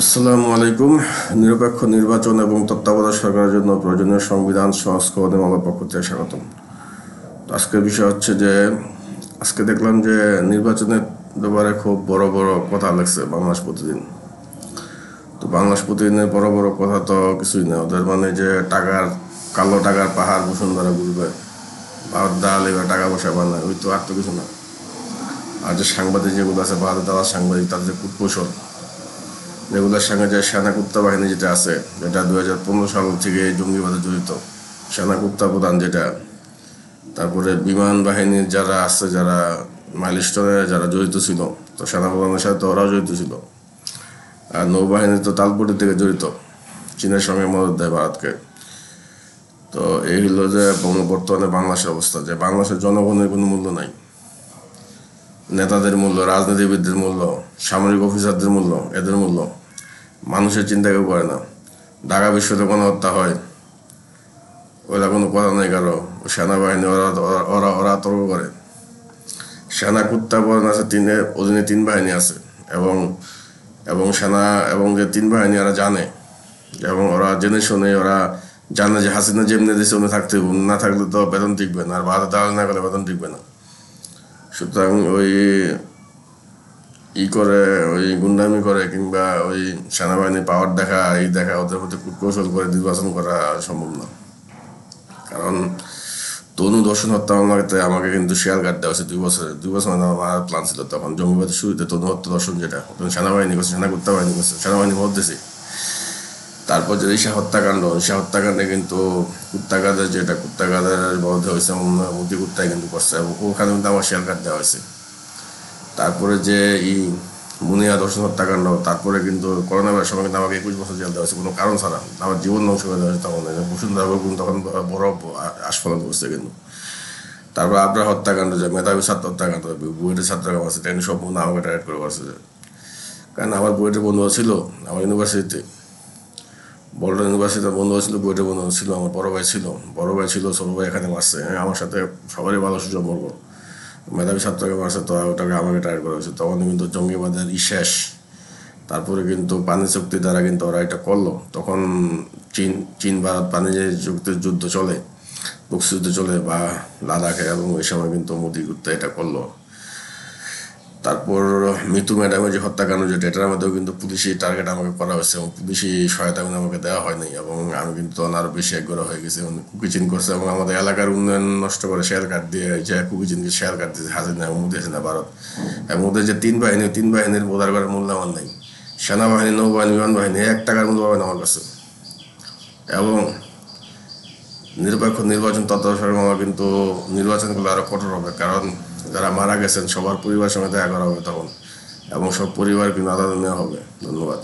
আসসালামু আলাইকুম। নিরপেক্ষ নির্বাচন এবং তত্ত্বাবধায়ক সরকারের জন্য প্রয়োজনীয় সংবিধান সংস্করণে আমার পক্ষ থেকে স্বাগতম। আজকের বিষয় হচ্ছে যে আজকে দেখলাম যে নির্বাচনের ব্যাপারে খুব বড় বড় কথা লাগছে বাংলাদেশ প্রতিদিন। তো বাংলাদেশ প্রতিদিনের বড় বড় কথা তো কিছুই না, ওদের মানে যে টাকার কালো টাকার পাহাড় বসুন্ধরা ঘুরবে, ভারত দাঁড়ালে এবার টাকা পয়সা বানায়, ওই তো আর তো কিছু না। আর যে সাংবাদিক যেগুলো আছে ভারত দেওয়ার সাংবাদিক, তাদের যে কূটকৌশল, যেগুলোর সঙ্গে যে সেনা কুত্তা বাহিনী যেটা আছে, যেটা 2015 সাল থেকে জঙ্গিবাদে জড়িত, সেনা কুত্তা প্রধান যেটা, তারপরে বিমান বাহিনীর যারা আছে, যারা মাইলস্টোনে যারা জড়িত ছিল, তো সেনা প্রধানের সাথে তো ওরাও জড়িত ছিল। আর নৌবাহিনী তো তালপটি থেকে জড়িত, চীনের সঙ্গে মদত দেয় ভারতকে। তো এই হলো যে বর্তমানে বাংলাদেশের অবস্থা, যে বাংলাদেশের জনগণের কোনো মূল্য নাই, নেতাদের মূল্য, রাজনীতিবিদদের মূল্য, সামরিক অফিসারদের মূল্য, এদের মূল্য মানুষের চিন্তা কেউ করে না। ঢাকা বিশ্বতে গণহত্যা হয়, ওরা কোনো কথা নেই কারো। সেনাবাহিনী ওরা ওরা ওরা তর্ক করে। সেনা কুত্তা প্রধান আছে, অধীনে 3 বাহিনী আছে, এবং এবং সেনা এবং যে 3 বাহিনী ওরা জানে, এবং ওরা জেনে শুনে ওরা জানে যে হাসিনা যেমনি দেশে উনি থাকতে, না থাকলে তো বেতন টিকবে না, আর ভারত দাঁড়ালে না গেলে বেতন টিকবে না। সুতরাং ওই করে, ওই গুন্ডামি করে, কিংবা ওই সেনাবাহিনী পাওয়ার দেখা, এই দেখা, ওদের প্রতি কূটকৌশল করে নির্বাচন করা সম্ভব না। কারণ তনু দর্শন হত্যা মামলাতে আমাকে কিন্তু শেয়ার কাট দেওয়া হয়েছে 2 বছর আমার প্ল্যান ছিল। তখন জঙ্গিবাদের শুরুতে তনু হত্যা দর্শন, যেটা সেনাবাহিনী করছে, সেনা কুত্তা বাহিনী করছে, সেনাবাহিনী ভোট দিয়েছে। তারপর যে ঈশা হত্যাকাণ্ডে কিন্তু কুত্তাগাদের, যেটা কুত্তাগাদের মধ্যে হয়েছে, মুদি কুত্তায় কিন্তু করছে, এবং ওখানে কিন্তু আমার শেয়ার কাট দেওয়া হয়েছে। তারপরে যে মুনিয়া দর্শন হত্যাকাণ্ড, তারপরে কিন্তু করোনা ভাইরাস সময় কিন্তু আমাকে 21 বছর জেল দেওয়া হয়েছে কোনো কারণ ছাড়া, আমার জীবন ধ্বংস করে দেওয়া হয়েছে। তখন বসুন্ধরা কিন্তু তখন বড় আস্ফলন করছে কিন্তু। তারপর আপনার হত্যাকাণ্ড, যে মেধাবী ছাত্র হত্যাকাণ্ড, বুয়েটের ছাত্ররা আছে, ট্রেন সম্পূর্ণ আমাকে টার্গেট করে করছে। কারণ আমার বুয়েটের বন্ধু ছিল, আমার ইউনিভার্সিটিতে, বড় ইউনিভার্সিটিতে বন্ধু ছিল, বুয়েটের বন্ধু ছিল, আমার বড় ভাই ছিল, ছোট ভাই এখানে মারছে। আমার সাথে সবারই ভালো সুসম্পর্ক, মেধাবী ছাত্রকে মারছে, তো ওটাকে আমাকে টার্গেট করা হয়েছে। তখন কিন্তু জঙ্গিবাদের শেষ। তারপরে কিন্তু পানি চুক্তি দ্বারা কিন্তু ওরা এটা করলো। তখন চীন ভারত পানি যে চুক্তির যুদ্ধ চলে, মুক্তিযুদ্ধ চলে, বা লাদাখে, এবং ওই সময় কিন্তু মোদি গুপ্তা এটা করলো। তারপর মিতু ম্যাডামের যে হত্যাকাণ্ড, যেটা, এটার মধ্যেও কিন্তু পুলিশি টার্গেট আমাকে করা হয়েছে, এবং পুলিশি সহায়তা কিন্তু আমাকে দেওয়া হয়নি, এবং আমি কিন্তু আরো বেশি একগ্র হয়ে গেছি। কুকিচিন করছে, এবং আমাদের এলাকার উন্নয়ন নষ্ট করে শেয়ার কার্ড দিয়ে, যে কুকিচিনকে শেয়ার কার্ড দিয়েছে হাসিনা, মোদি হাসিনা ভারত। এবং ওদের যে 3 বাহিনীর বোধার করার মূল্য আমার নেই। সেনাবাহিনী, নৌবাহিনী, বিমান বাহিনী 1 টাকার মূল্য পাবেন আমার কাছে। এবং নিরপেক্ষ নির্বাচন তত্ত্বাবধায়ক সরকার কিন্তু নির্বাচনগুলো আরো কঠোর হবে, কারণ যারা মারা গেছেন সবার পরিবারের সঙ্গে দেখা করা হবে তখন, এবং সব পরিবার কিন্তু আলাদা নেওয়া হবে। ধন্যবাদ।